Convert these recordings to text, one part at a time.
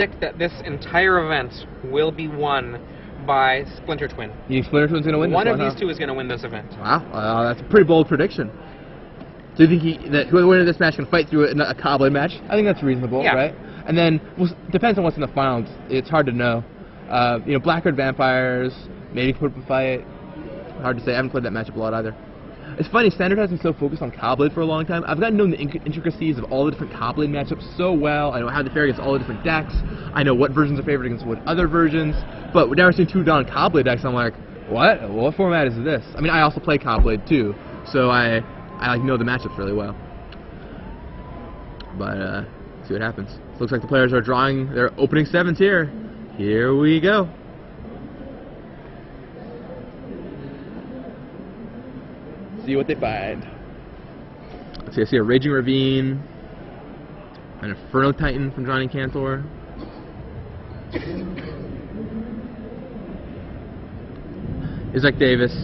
predict that this entire event will be won by Splinter Twin. You think Splinter Twin's going to win this one? One of these two is going to win this event. Wow, that's a pretty bold prediction. Do you think that whoever wins this match can fight through a Cobblade match? I think that's reasonable, right? And then, depends on what's in the finals. It's hard to know. You know, Blackguard Vampires, maybe put up a fight. Hard to say. I haven't played that matchup a lot either. It's funny, Standard has been so focused on Cobblade for a long time. I've gotten to know the intricacies of all the different Cobblade matchups so well. I know how they fare against all the different decks. I know what versions are favored against what other versions. But we've never seen two Dawn Cobblade decks. I'm like, what format is this? I mean, I also play Cobblade too, so I like know the matchups really well. But see what happens. Looks like the players are drawing their opening sevens here. Here we go. See what they find. Let's see, I see a Raging Ravine, an Inferno Titan from Johnny Kantor. Isaac Davis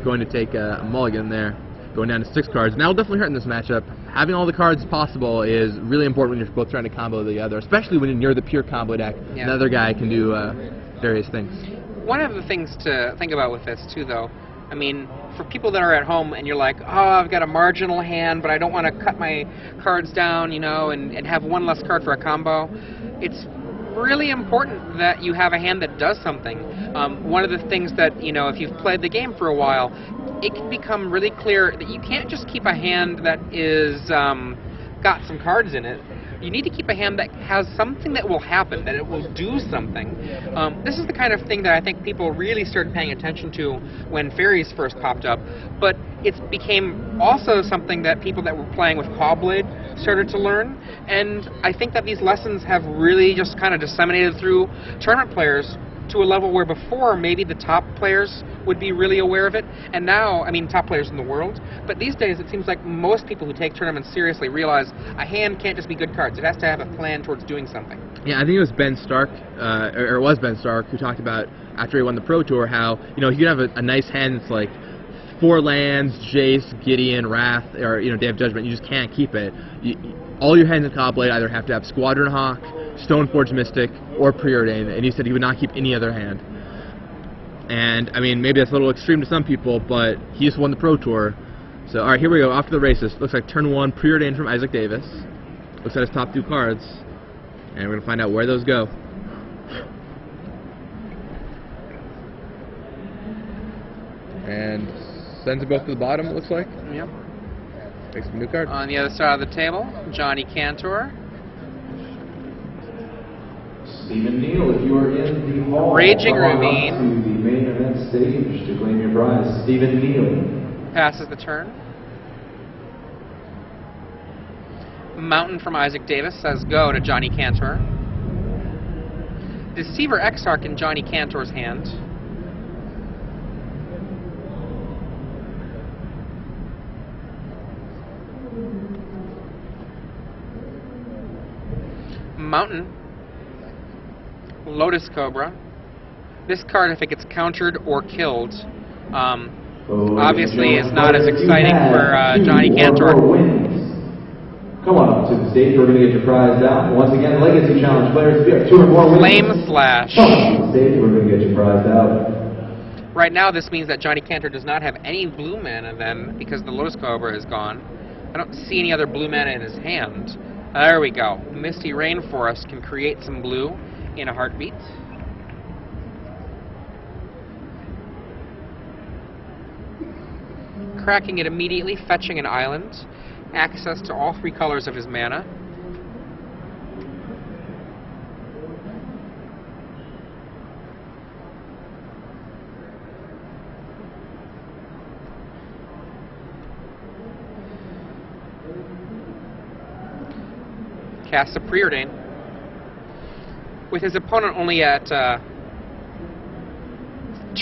going to take a mulligan there, going down to 6 cards. And that'll definitely hurt in this matchup. Having all the cards possible is really important when you're both trying to combo the other, especially when you're the pure combo deck. Yeah. Another guy can do various things. One of the things to think about with this, too, though, I mean, for people that are at home and you're like, oh, I've got a marginal hand, but I don't want to cut my cards down, you know, and have one less card for a combo, it's really important that you have a hand that does something. One of the things that, you know, if you've played the game for a while, it can become really clear that you can't just keep a hand that is got some cards in it. You need to keep a hand that has something that will happen, that it will do something. This is the kind of thing that I think people really started paying attention to when Fairies first popped up, but it became also something that people that were playing with Cobblade started to learn, and I think that these lessons have really just kind of disseminated through tournament players to a level where before maybe the top players would be really aware of it, and now, I mean, top players in the world, but these days it seems like most people who take tournaments seriously realize a hand can't just be good cards. It has to have a plan towards doing something. Yeah, I think it was Ben Stark, or it was Ben Stark, who talked about, after he won the Pro Tour, how, you know, you could have a nice hand that's like 4 lands, Jace, Gideon, Wrath, or, you know, Day of Judgment. You just can't keep it. All your hands in Cobblade either have to have Squadron Hawk, Stoneforge Mystic, or Preordain, and he said he would not keep any other hand. And, I mean, maybe that's a little extreme to some people, but he just won the Pro Tour. So, alright, here we go, off to the races. Looks like turn 1, Preordain from Isaac Davis. Looks at his top 2 cards, and we're going to find out where those go. And sends them both to the bottom, it looks like. Yep. Takes some new cards. On the other side of the table, Johnny Kantor. Stephen Neal, if you are in the hall, Raging Ravine. To the main event stage to claim your prize. Stephen Neal passes the turn. Mountain from Isaac Davis says go to Johnny Kantor. Deceiver Exarch in Johnny Kantor's hand. Mountain. Lotus Cobra. This card, if it gets countered or killed, obviously is not as exciting for Johnny Kantor. Come on up to the stage. We're going to get your prize out. Once again, Legacy Challenge players, if you have 2 or more wins, Flame Slash. come on to the stage. We're going to get your prize out. Right now, this means that Johnny Kantor does not have any blue mana then, because the Lotus Cobra is gone. I don't see any other blue mana in his hand. There we go. Misty Rainforest can create some blue in a heartbeat. Cracking it immediately, fetching an island. Access to all 3 colors of his mana. Casts a Preordain. With his opponent only at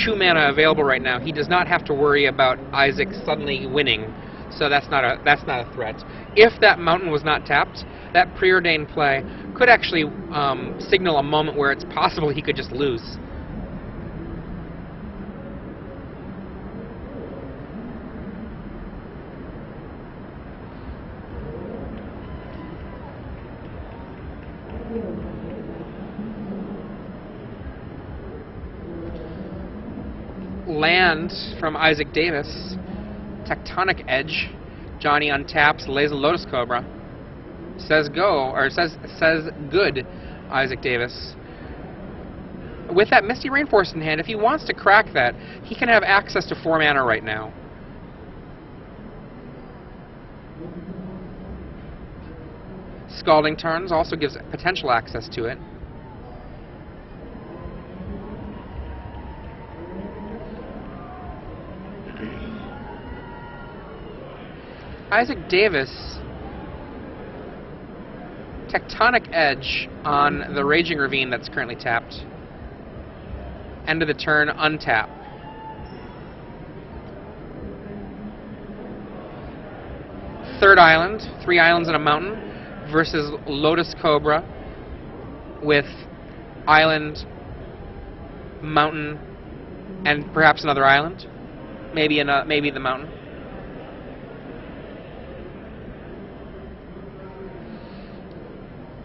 2 mana available right now, he does not have to worry about Isaac suddenly winning, so that's not a threat. If that mountain was not tapped, that Preordain play could actually signal a moment where it's possible he could just lose. land from Isaac Davis. Tectonic Edge. Johnny untaps, lays a Lotus Cobra. Says go, or says good, Isaac Davis. With that Misty Rainforest in hand, if he wants to crack that, he can have access to 4 mana right now. Scalding Tarns also gives potential access to it. Isaac Davis, Tectonic Edge on the Raging Ravine that's currently tapped. End of the turn, untap. Third island, 3 islands and a mountain, versus Lotus Cobra with island, mountain, and perhaps another island. Maybe the mountain.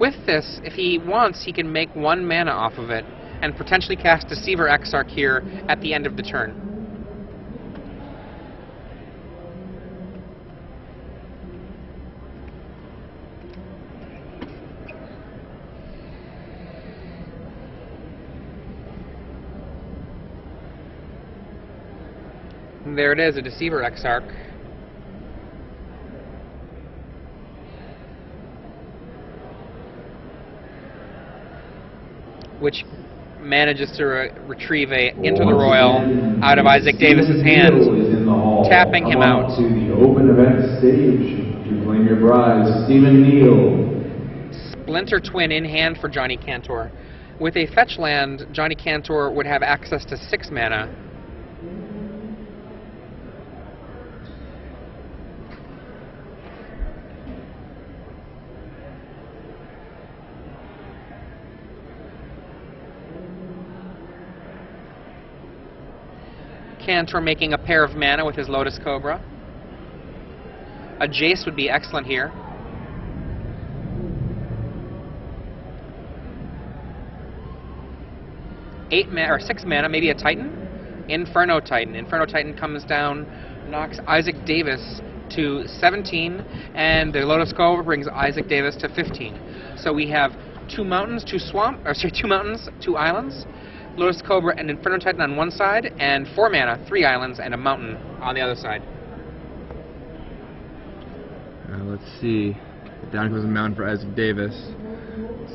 With this, if he wants, he can make 1 mana off of it and potentially cast Deceiver Exarch here at the end of the turn. And there it is, a Deceiver Exarch. Which manages to retrieve a Into the Royal out of Isaac Davis's hand, tapping him out. To the open event stage to claim your prize, Stephen Neal. Splinter Twin in hand for Johnny Kantor. With a fetch land, Johnny Kantor would have access to 6 mana. Kantor making a pair of mana with his Lotus Cobra. A Jace would be excellent here. Six mana, maybe a Titan. Inferno Titan. Inferno Titan comes down, knocks Isaac Davis to 17, and the Lotus Cobra brings Isaac Davis to 15. So we have 2 mountains, 2 mountains, 2 islands. Lotus Cobra and Inferno Titan on one side, and 4 mana, 3 islands, and a mountain on the other side. Let's see. Down goes a mountain for Isaac Davis.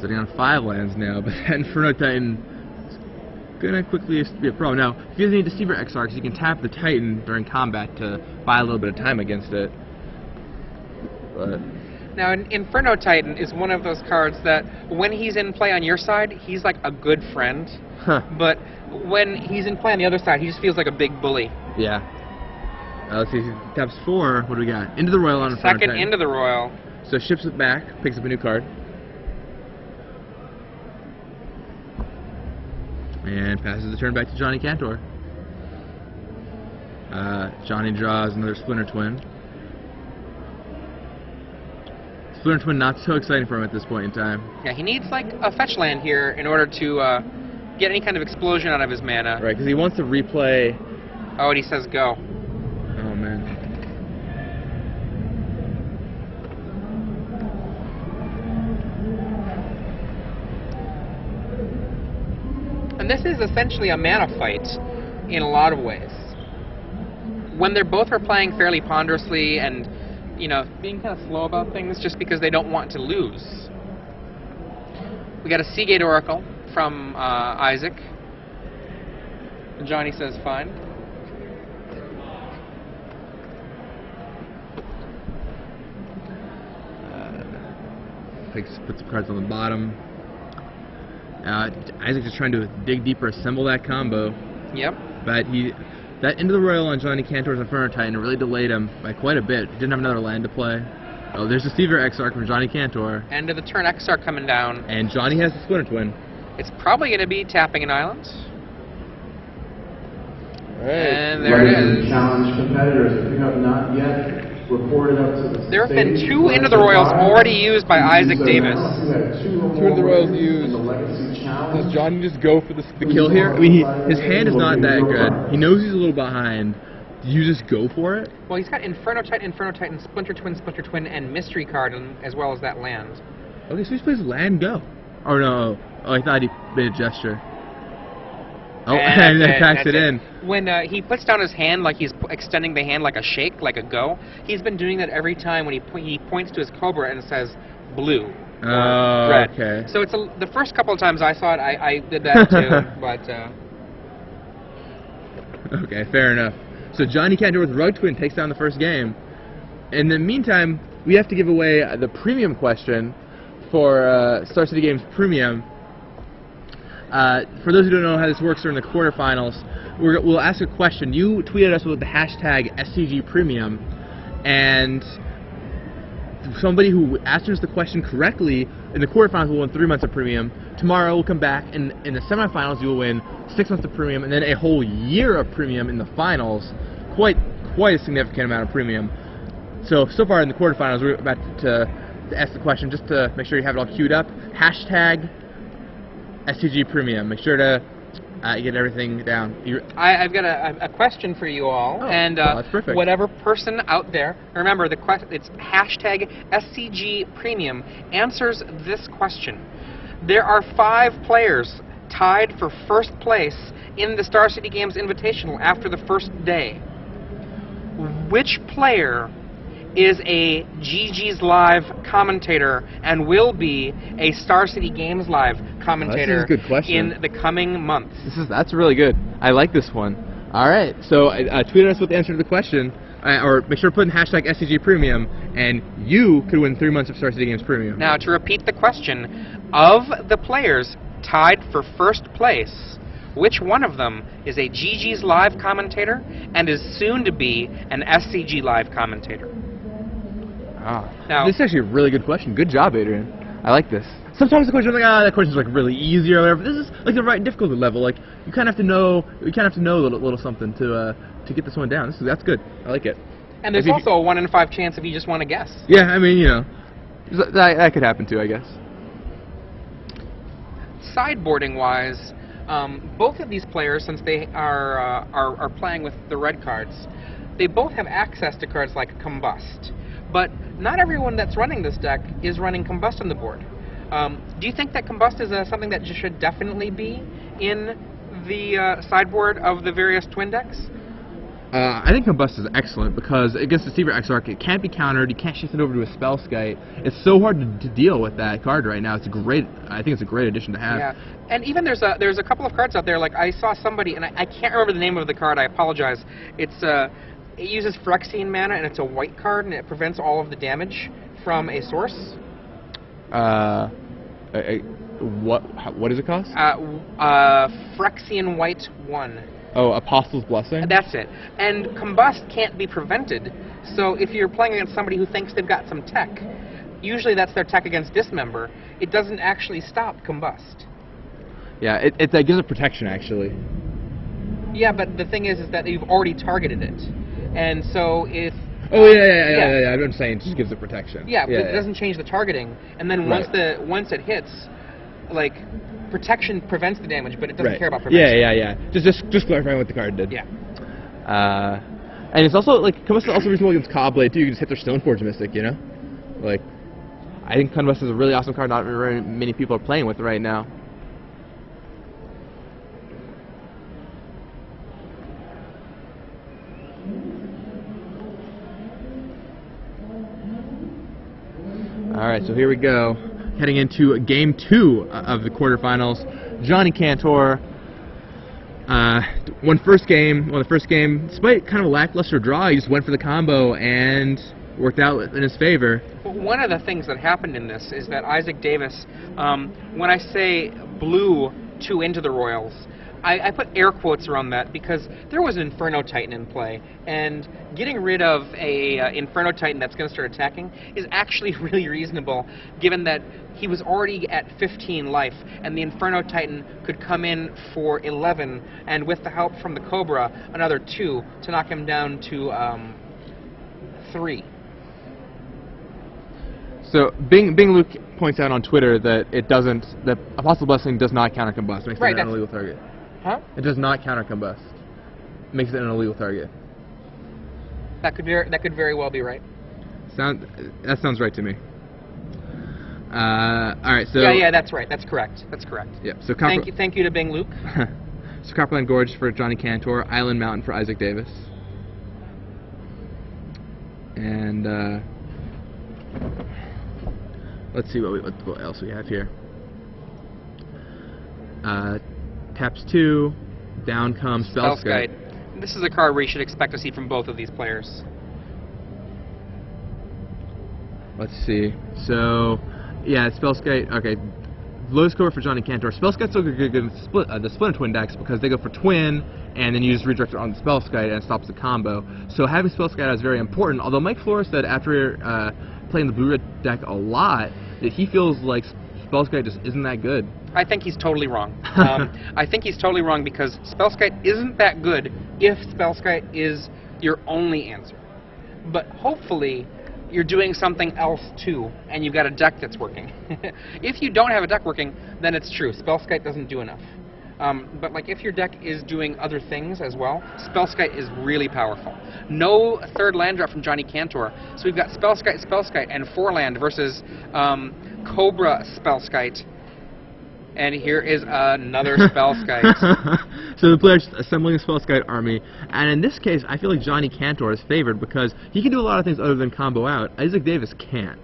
Sitting on 5 lands now, but that Inferno Titan is going to quickly be a problem. Now, if you have any Deceiver Exarchs, you can tap the Titan during combat to buy a little bit of time against it. But now, Inferno Titan is one of those cards that, when he's in play on your side, he's like a good friend. But when he's in play on the other side, he just feels like a big bully. Yeah. Let's see. He taps 4. What do we got? Into the Royal on Inferno Titan. Second Into the Royal. So ships it back, picks up a new card. And passes the turn back to Johnny Kantor. Johnny draws another Splinter Twin. Splinter Twin not so exciting for him at this point in time. Yeah, he needs like a fetch land here in order to get any kind of explosion out of his mana. Right, because he wants to replay. Oh, and he says go. Oh, man. And this is essentially a mana fight in a lot of ways. When they're both are playing fairly ponderously and, you know, being kind of slow about things just because they don't want to lose. We got a Seagate Oracle from Isaac. Johnny says fine. Puts the cards on the bottom. Isaac just trying to dig deeper, assemble that combo. Yep. But that Into the Royal on Johnny Kantor's Inferno Titan really delayed him by quite a bit. He didn't have another land to play. Oh, there's a Deceiver Exarch from Johnny Kantor. End of the turn, Exarch coming down. And Johnny has the Splinter Twin. It's probably going to be tapping an island. Right. And there it is. Challenge competitors pick up not yet reported up to the There have been 2 Into the Royals already used by Isaac Davis. 2 Into the Royals used. challenge. Does Johnny just go for the kill here? I mean, his hand is not that good. He knows he's a little behind. Do you just go for it? Well, he's got Inferno Titan, Splinter Twin, and Mystery card, as well as that land. Okay, so he plays land go. Oh no! Oh, I thought he made a gesture. Oh, and then packs it in. When he puts down his hand like he's extending the hand like a shake, like a go, he's been doing that every time when he points to his Cobra and says blue or red. Okay. So it's the first couple of times I saw it, I did that too, but... Okay, fair enough. So Johnny Kantor with Rug Twin takes down the first game. In the meantime, we have to give away the premium question for Star City Games Premium. For those who don't know how this works during the quarterfinals, we'll ask a question. You tweet at us with the hashtag SCG Premium, and somebody who answers the question correctly in the quarterfinals will win 3 months of premium. Tomorrow we'll come back, and in the semifinals you will win 6 months of premium, and then a whole year of premium in the finals. Quite a significant amount of premium. So far in the quarterfinals, we're about to ask the question just to make sure you have it all queued up. Hashtag SCG Premium. Make sure to get everything down. I've got a question for you all, and that's perfect. Whatever person out there, remember it's hashtag SCG Premium, answers this question. There are 5 players tied for first place in the Star City Games Invitational after the first day. Which player is a GG's Live commentator and will be a Star City Games Live commentator this is a good question. in the coming months? That's really good. I like this one. All right, so tweet us with the answer to the question, or make sure to put in hashtag SCG Premium, and you could win 3 months of Star City Games Premium. Now, to repeat the question, of the players tied for first place, which one of them is a GG's Live commentator and is soon to be an SCG Live commentator? Now, this is actually a really good question. Good job, Adrian. I like this. Sometimes the question, that question's like really easy or whatever. This is like the right difficulty level. Like you kind of have to know. You kind of have to know a little something to get this one down. That's good. I like it. And there's also a 1 in 5 chance if you just want to guess. Yeah, I mean, that could happen too, I guess. Sideboarding wise, both of these players, since they are playing with the red cards, they both have access to cards like Combust. But not everyone that's running this deck is running Combust on the board. Do you think that Combust is something that should definitely be in the sideboard of the various twin decks? I think Combust is excellent because against the Deceiver Exarch, it can't be countered. You can't shift it over to a Spellskite. It's so hard to deal with that card right now. I think it's a great addition to have. Yeah, and even there's a couple of cards out there. Like I saw somebody, and I can't remember the name of the card. I apologize. It uses Phyrexian mana, and it's a white card, and it prevents all of the damage from a source. What does it cost? Phyrexian white 1. Oh, Apostle's Blessing? That's it. And Combust can't be prevented, so if you're playing against somebody who thinks they've got some tech, usually that's their tech against Dismember, it doesn't actually stop Combust. Yeah, it gives it protection, actually. Yeah, but the thing is that you've already targeted it. And so if... Oh, yeah, I'm saying it just gives it protection. Yeah, but it doesn't change the targeting. And then once it hits, like, protection prevents the damage, but it doesn't care about prevention. Yeah. Just clarifying what the card did. Yeah. And it's also, like, Combust is also reasonable against Cobblade, too. You can just hit their Stoneforge Mystic, you know? Like, I think Combust is a really awesome card not very many people are playing with right now. Alright, so here we go. Heading into Game 2 of the quarterfinals. Johnny Kantor won the first game. Despite kind of a lackluster draw, he just went for the combo and worked out in his favor. One of the things that happened in this is that Isaac Davis, when I say blew 2 into the Royals, I put air quotes around that because there was an Inferno Titan in play, and getting rid of a Inferno Titan that's going to start attacking is actually really reasonable, given that he was already at 15 life, and the Inferno Titan could come in for 11, and with the help from the Cobra, another 2 to knock him down to 3. So Bing Luke points out on Twitter that it doesn't, that a possible blessing does not counter combust. Makes it an illegal target. Huh? It does not counter combust. Makes it an illegal target. That could very well be right. That sounds right to me. All right, so yeah, that's right. That's correct. Yeah. So thank you to Bing Luke. So Copperland Gorge for Johnny Kantor, Island Mountain for Isaac Davis, and let's see what else we have here. Taps 2, down comes Spellskite. This is a card where you should expect to see from both of these players. Let's see. So, yeah, Spellskite. Okay, low score for Johnny Kantor. Spellskite's still good the Splinter Twin decks because they go for Twin, and then you just redirect it on the Spellskite and it stops the combo. So having Spellskite is very important. Although Mike Flores said after playing the blue-red deck a lot that he feels like Spellskite just isn't that good. I think he's totally wrong. I think he's totally wrong because Spellskite isn't that good if Spellskite is your only answer. But hopefully you're doing something else too, and you've got a deck that's working. If you don't have a deck working, then it's true. Spellskite doesn't do enough. But like if your deck is doing other things as well, Spellskite is really powerful. No third land drop from Johnny Kantor, so we've got Spellskite, and 4-land versus Cobra Spellskite. And here is another Spellskite. So the player's assembling a Spellskite army, and in this case, I feel like Johnny Kantor is favored because he can do a lot of things other than combo out. Isaac Davis can't.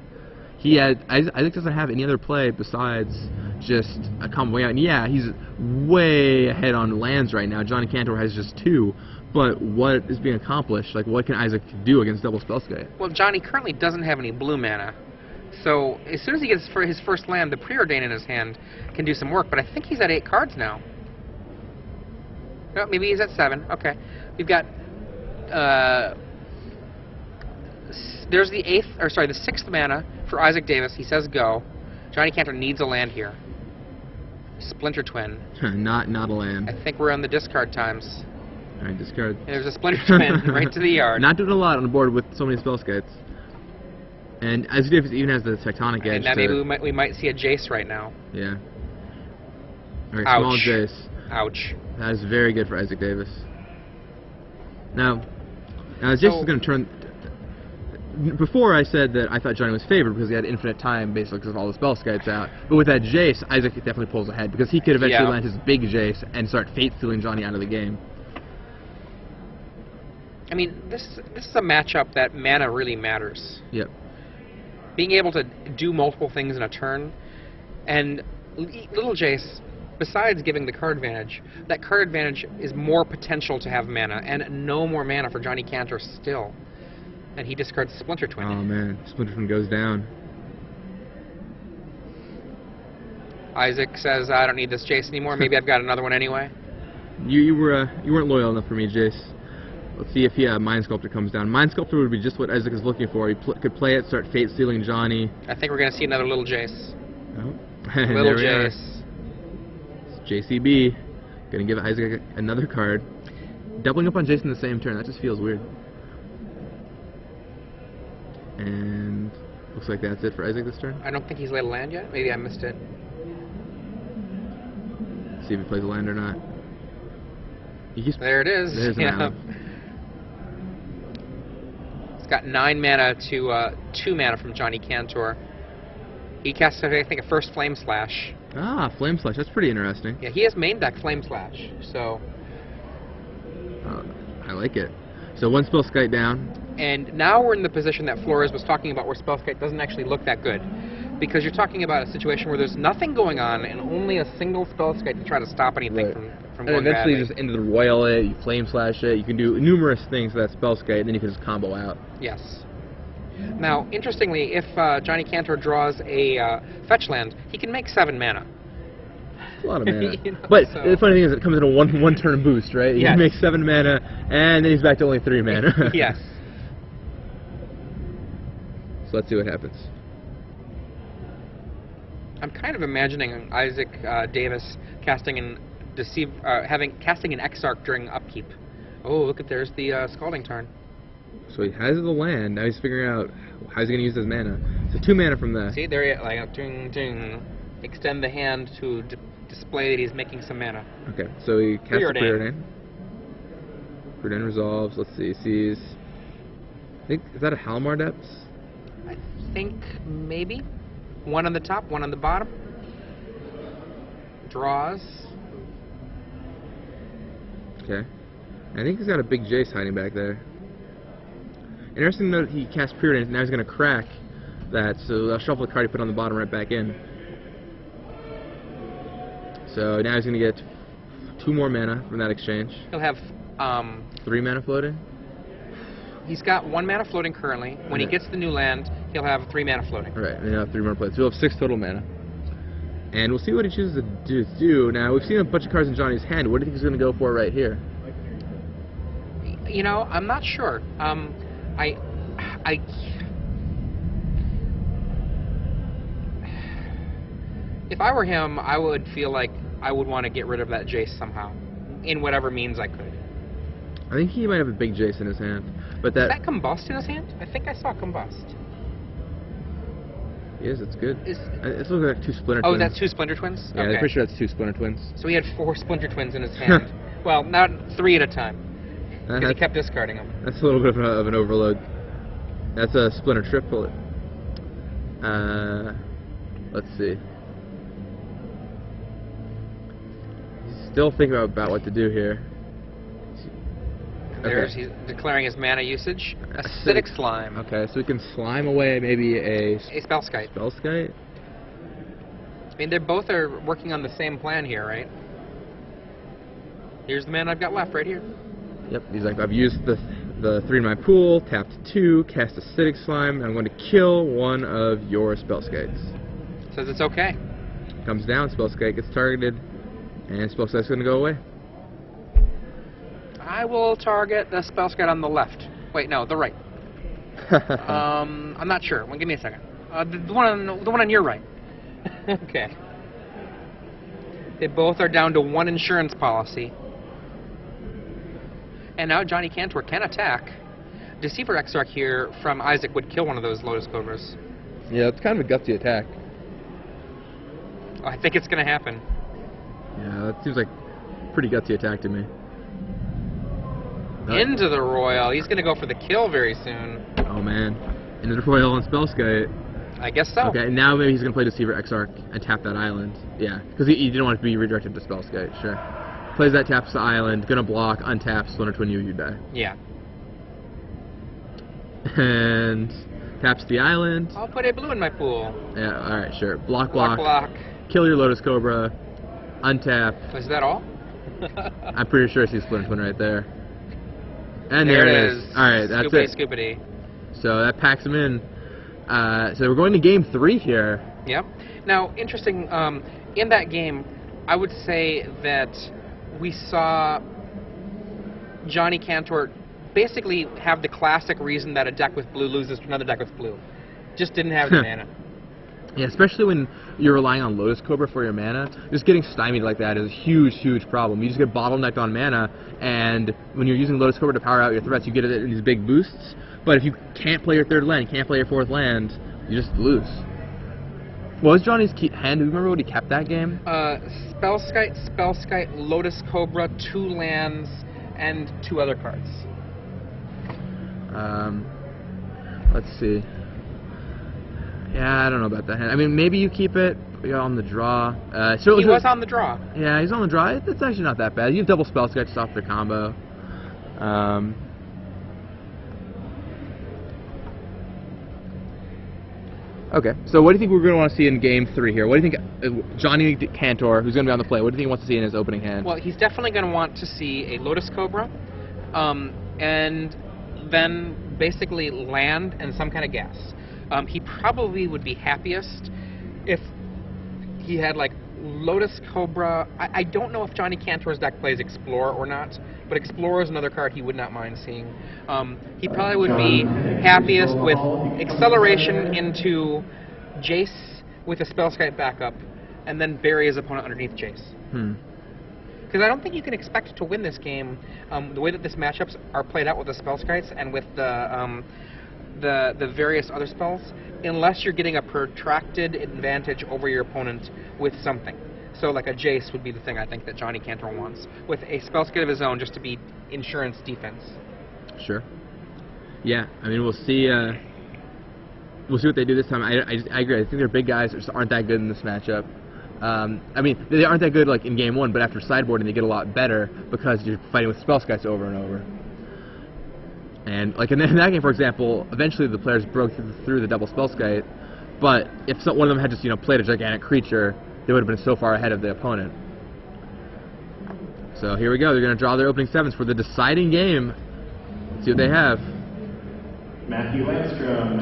Isaac doesn't have any other play besides just a combo out. And yeah, he's way ahead on lands right now. Johnny Kantor has just 2. But what is being accomplished? Like, what can Isaac do against double Spellskite? Well, Johnny currently doesn't have any blue mana. So as soon as he gets for his first land, the Preordain in his hand can do some work. But I think he's at 8 cards now. No, maybe he's at 7. Okay, we've got there's the 6th mana for Isaac Davis. He says go. Johnny Kantor needs a land here. Splinter Twin. not a land. I think we're on the discard times. All right, discard. And there's a Splinter Twin right to the yard. Not doing a lot on the board with so many Spellskites. And Isaac Davis even has the Tectonic Edge. And now maybe we might see a Jace right now. Yeah. All right, Ouch. small Jace. Ouch. That is very good for Isaac Davis. Now Jace is going to turn. Before I said that I thought Johnny was favored because he had infinite time basically because of all the Spellskites out. But with that Jace, Isaac definitely pulls ahead because he could eventually land his big Jace and start fate-stealing Johnny out of the game. I mean, this is a matchup that mana really matters. Yep. Being able to do multiple things in a turn, and little Jace, besides giving the card advantage, that card advantage is more potential to have mana, and no more mana for Johnny Kantor still. And he discards Splinter Twin. Oh man, Splinter Twin goes down. Isaac says, I don't need this Jace anymore, maybe I've got another one anyway. You weren't loyal enough for me, Jace. Let's see if Mind Sculptor comes down. Mind Sculptor would be just what Isaac is looking for. He could play it, start fate-stealing Johnny. I think we're going to see another little Jace. Oh. Little Jace. It's JCB. Going to give Isaac another card. Doubling up on Jace in the same turn. That just feels weird. And looks like that's it for Isaac this turn. I don't think he's laid a land yet. Maybe I missed it. See if he plays a land or not. There it is. There's an island. It's got 9 mana to 2 mana from Johnny Kantor. He casts, I think, a first Flame Slash. Ah, Flame Slash. That's pretty interesting. Yeah, he has main deck Flame Slash, so... I like it. So one Spellskite down. And now we're in the position that Flores was talking about where Spellskite doesn't actually look that good. Because you're talking about a situation where there's nothing going on and only a single Spellskite to try to stop anything from going and eventually badly. you just into the royal it, you Flame Slash it, you can do numerous things with that Spellskite, and then you can just combo out. Yes. Now, interestingly, if Johnny Kantor draws a fetch land, he can make 7 mana. That's a lot of mana. You know, but so the funny thing is it comes in a one turn boost, right? He makes 7 mana, and then he's back to only 3 mana. Yes. So let's see what happens. I'm kind of imagining Isaac Davis casting an casting an Exarch during upkeep. Oh, look at there's the Scalding Tarn. So he has the land. Now he's figuring out how's he going to use his mana. So 2 mana from there. See, there you like ding, ding. Extend the hand to display that he's making some mana. Okay, so he casts a Preordain. Preordain resolves. Let's see. Sees. I think is that a Halmar Depths? I think maybe. One on the top, one on the bottom. Draws. Okay. I think he's got a big Jace hiding back there. Interesting to note he cast Preordain, now he's going to crack that, so I'll shuffle the card he put on the bottom right back in. So now he's going to get 2 more mana from that exchange. He'll have 3 mana floating? He's got 1 mana floating currently. When he gets the new land, he'll have 3 mana floating. Right, and he'll have 3 more plays. So he'll have 6 total mana. And we'll see what he chooses to do. Now, we've seen a bunch of cards in Johnny's hand. What do you think he's going to go for right here? You know, I'm not sure. If I were him, I would feel like I would want to get rid of that Jace somehow, in whatever means I could. I think he might have a big Jace in his hand, but that... Is that Combust in his hand? I think I saw Combust. Yes, it's good. It's looking like 2 Splinter Twins. Oh, that's 2 Splinter Twins? Yeah, okay. I'm pretty sure that's 2 Splinter Twins. So he had 4 Splinter Twins in his hand. Well, not 3 at a time, because he kept discarding them. That's a little bit of an overload. That's a Splinter Triplet. Let's see. Still thinking about what to do here. There's, he's declaring his mana usage. Acidic Slime. Okay, so we can slime away maybe a Spellskite. Spellskite? I mean, they both are working on the same plan here, right? Here's the mana I've got left right here. Yep, he's like, I've used the 3 in my pool, tapped 2, cast Acidic Slime, and I'm going to kill one of your Spellskites. Says it's okay. Comes down, Spellskite gets targeted, and Spellskite's going to go away. I will target the Spellskite on the left. Wait, no, the right. I'm not sure. Well, give me a second. The one on your right. Okay. They both are down to 1 insurance policy. And now Johnny Kantor can attack. Deceiver Exarch here from Isaac would kill one of those Lotus Cobras. Yeah, it's kind of a gutsy attack. I think it's going to happen. Yeah, that seems like a pretty gutsy attack to me. Into the Royal. He's going to go for the kill very soon. Oh, man. Into the Royal on Spellskite. I guess so. Okay, now maybe he's going to play Deceiver Exarch and tap that island. Yeah, because he didn't want it to be redirected to Spellskite. Sure. Plays that, taps the island, going to block, untap, Splinter Twin you die. Yeah. And taps the island. I'll put a blue in my pool. Yeah, alright, sure. Block. Block. Kill your Lotus Cobra. Untap. Is that all? I'm pretty sure I see Splinter Twin right there. And there it is. Alright, that's it. Scoopity. So that packs him in. So we're going to game 3 here. Yep. Now, interesting, in that game, I would say that we saw Johnny Kantor basically have the classic reason that a deck with blue loses to another deck with blue. Just didn't have the mana. Yeah, especially when you're relying on Lotus Cobra for your mana. Just getting stymied like that is a huge, huge problem. You just get bottlenecked on mana, and when you're using Lotus Cobra to power out your threats, you get it in these big boosts. But if you can't play your 3rd land, can't play your 4th land, you just lose. What was Johnny's hand? Do you remember what he kept that game? Spellskite, Lotus Cobra, 2 lands, and 2 other cards. Let's see. Yeah, I don't know about that hand. I mean, maybe you keep it on the draw. He was on the draw. Yeah, he's on the draw. It's actually not that bad. You have double Spellskite off the combo. Okay, so what do you think we're going to want to see in Game 3 here? What do you think Johnny Kantor, who's going to be on the play, what do you think he wants to see in his opening hand? Well, he's definitely going to want to see a Lotus Cobra, and then basically land and some kind of gas. He probably would be happiest if he had, like, Lotus Cobra. I don't know if Johnny Kantor's deck plays Explore or not, but Explorer is another card he would not mind seeing. He probably would be happiest with Acceleration into Jace with a Spellskite backup, and then bury his opponent underneath Jace. Because I don't think you can expect to win this game the way that this matchups are played out with the Spellskites and with the the various other spells unless you're getting a protracted advantage over your opponent with something. So like a Jace would be the thing I think that Johnny Kantor wants, with a spell skill of his own just to be insurance defense. Sure. Yeah, I mean, we'll see. We'll see what they do this time. I agree. I think their big guys just aren't that good in this matchup. I mean, they aren't that good like in game one, but after sideboarding, they get a lot better because you're fighting with spell skies over and over. And like in that game, for example, eventually the players broke through the double spell skite, but if one of them had just played a gigantic creature, they would have been so far ahead of the opponent. So here we go. They're going to draw their opening sevens for the deciding game. Let's see what they have. Matthew Landstrom,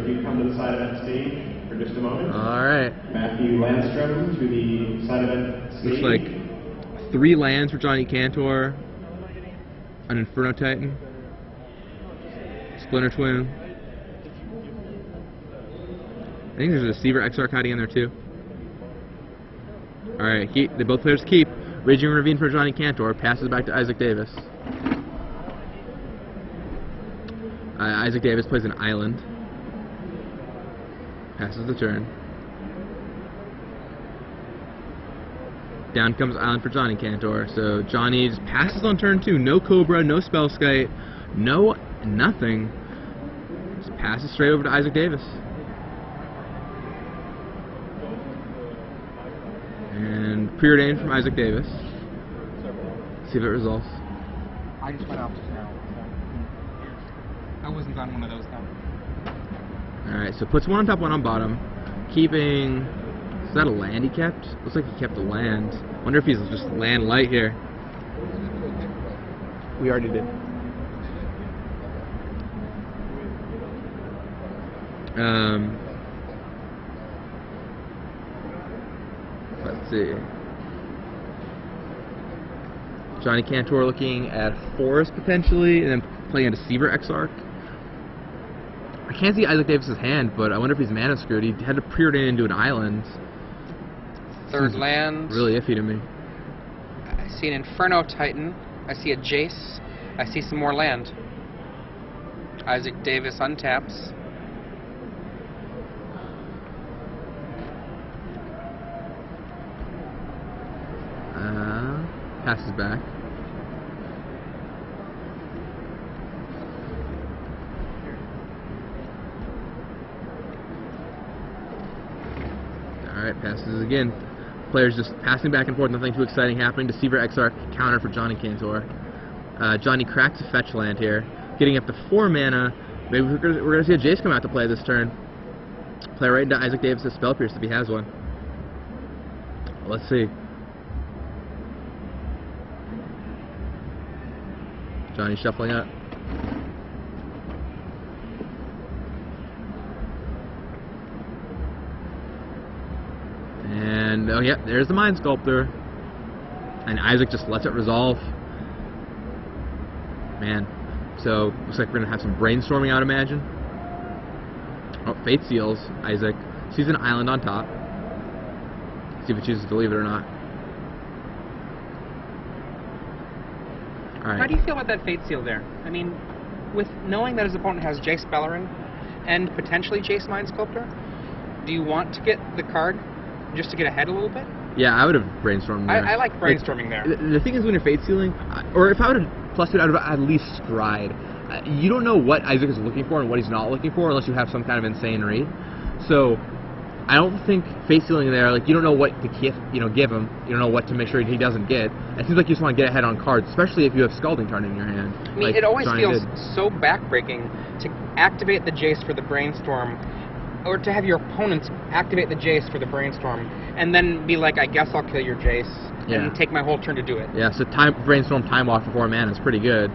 if you come to the side event stage for just a moment. All right. Matthew Landstrom to the side event stage. Looks like 3 lands for Johnny Kantor, an Inferno Titan, Splinter Twin. I think there's a Deceiver Exarch hiding in there too. All right, they both players keep. Raging Ravine for Johnny Kantor, passes back to Isaac Davis. Isaac Davis plays an island. Passes the turn. Down comes island for Johnny Kantor. So Johnny just passes on turn 2. No Cobra, no Spellskite, no nothing. Just passes straight over to Isaac Davis. And preordained from Isaac Davis. See if it resolves. I just went off just now. I wasn't on one of those though. Alright, so puts 1 on top, 1 on bottom. Keeping... Is that a land he kept? Looks like he kept a land. Wonder if he's just land light here. We already did. Let's see. Johnny Kantor looking at Forest potentially, and then playing a Deceiver Exarch. I can't see Isaac Davis's hand, but I wonder if he's mana screwed. He had to preordain into an island. Third land. Really iffy to me. I see an Inferno Titan. I see a Jace. I see some more land. Isaac Davis untaps. Passes back. Alright, passes again. Players just passing back and forth, nothing too exciting happening. Deceiver Exarch counter for Johnny Kantor. Johnny cracks a fetch land here, getting up to 4 mana. Maybe we're going to see a Jace come out to play this turn. Play right into Isaac Davis' Spell Pierce if he has one. Let's see. Johnny shuffling up. And, oh yeah, there's the Mind Sculptor. And Isaac just lets it resolve. Man. So, looks like we're going to have some brainstorming, I would imagine. Oh, Fate Seals, Isaac. Sees an island on top. See if he chooses to leave it or not. All right. How do you feel about that Fate Seal there? I mean, with knowing that his opponent has Jace Bellerin and potentially Jace Mind Sculptor, do you want to get the card just to get ahead a little bit? Yeah, I would have brainstormed there. I like brainstorming there. The thing is, when you're Fate Sealing, or if I would have plus it, I would have at least Stride. You don't know what Isaac is looking for and what he's not looking for unless you have some kind of insane read. So, I don't think Fate Sealing there, like, you don't know what to give him. You don't know what to make sure he doesn't get. It seems like you just want to get ahead on cards, especially if you have Scalding Tarn in your hand. I mean, like it always Johnny feels did. so backbreaking to activate the Jace for the Brainstorm, or to have your opponent activate the Jace for the Brainstorm, and then be like, I guess I'll kill your Jace, and take my whole turn to do it. Yeah, so Brainstorm Time Walk for 4 mana is pretty good.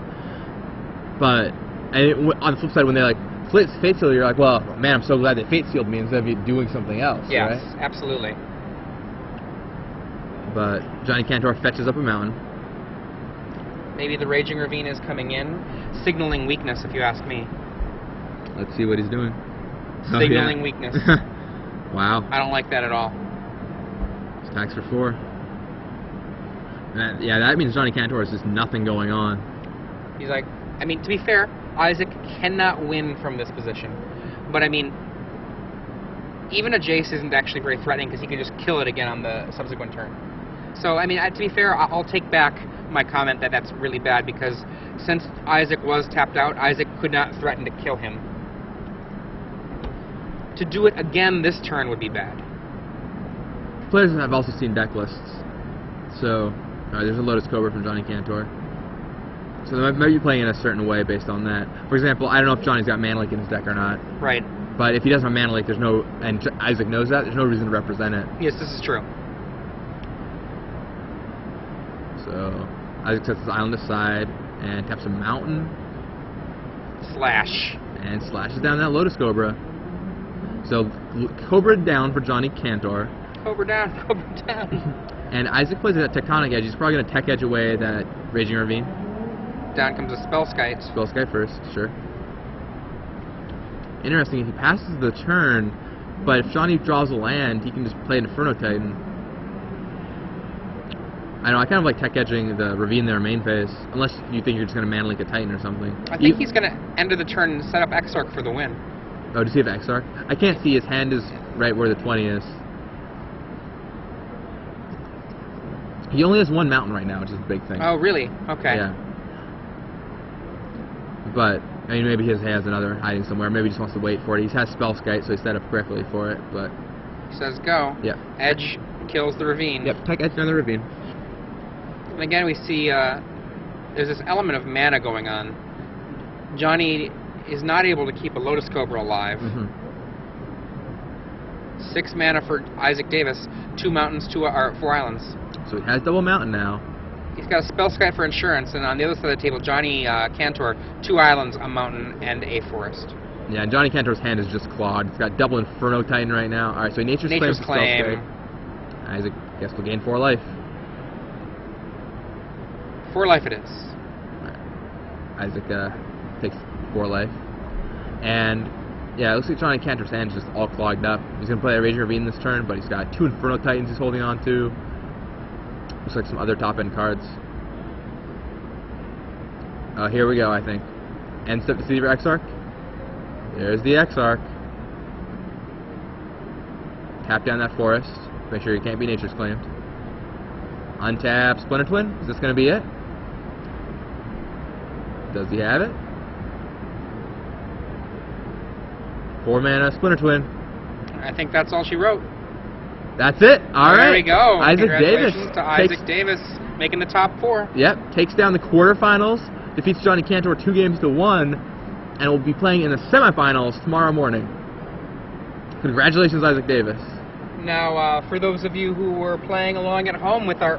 But on the flip side, when they like Fate Seal, you're like, well, man, I'm so glad they Fate Sealed me instead of you doing something else. Yes, right? absolutely. But Johnny Kantor fetches up a mountain. Maybe the Raging Ravine is coming in, signaling weakness, if you ask me. Let's see what he's doing. Signaling weakness. Wow. I don't like that at all. Stacks for 4. Yeah, that means Johnny Kantor has just nothing going on. He's like, I mean, to be fair, Isaac cannot win from this position. But I mean, even a Jace isn't actually very threatening because he can just kill it again on the subsequent turn. So, I mean, to be fair, I'll take back my comment that that's really bad because since Isaac was tapped out, Isaac could not threaten to kill him. To do it again this turn would be bad. Players have also seen deck lists. So, there's a Lotus Cobra from Johnny Kantor. So they might be playing in a certain way based on that. For example, I don't know if Johnny's got Mana Lake in his deck or not. Right. But if he doesn't have Mana Lake, there's no, and Isaac knows that, there's no reason to represent it. Yes, this is true. So, Isaac sets his island aside and taps a mountain. Slash. And slashes down that Lotus Cobra. So, Cobra down for Johnny Kantor. Cobra down, Cobra down. And Isaac plays at Tectonic Edge. He's probably going to Tech Edge away that Raging Ravine. Down comes a Spellskite. Spellskite first, sure. Interesting, if he passes the turn, but if Johnny draws a land, he can just play an Inferno Titan. I know, I kind of like Tech Edging the Ravine there main phase, unless you think you're just going to Mana Link a Titan or something. I think he's going to end of the turn and set up Exarch for the win. Oh, does he have Exarch? I can't see, his hand is right where the 20 is. He only has one mountain right now, which is a big thing. Oh, really? Okay. Yeah. But, I mean, maybe he has another hiding somewhere. Maybe he just wants to wait for it. He has Spellskite, so he set up correctly for it, but... He says go. Yeah. Edge kills the Ravine. Yep, Tech Edge down the Ravine. And again, we see there's this element of mana going on. Johnny is not able to keep a Lotus Cobra alive. 6 mana for Isaac Davis, 2 mountains, 4 islands. So he has double mountain now. He's got a Spellskite for insurance, and on the other side of the table, Johnny Kantor, 2 islands, a mountain, and a forest. Yeah, and Johnny Kantor's hand is just clawed. He's got double Inferno Titan right now. Alright, so Nature's Claim. Spellskite. Isaac, guess we'll gain 4 life. 4 life it is. Right. Isaac takes 4 life. And, yeah, it looks like Johnny Kantor's hand is just all clogged up. He's going to play a Raging Ravine this turn, but he's got 2 Inferno Titans he's holding on to. Looks like some other top-end cards. Here we go, I think. End step to see your Exarch. There's the Exarch. Tap down that forest. Make sure you can't be Nature's Claimed. Untap Splinter Twin. Is this going to be it? Does he have it? 4 mana Splinter Twin. I think that's all she wrote. That's it. All right. There we go. Isaac Davis. To Isaac Davis making the top 4. Yep. Takes down the quarterfinals. Defeats Johnny Kantor 2 games to 1. And will be playing in the semifinals tomorrow morning. Congratulations, Isaac Davis. Now, for those of you who were playing along at home with our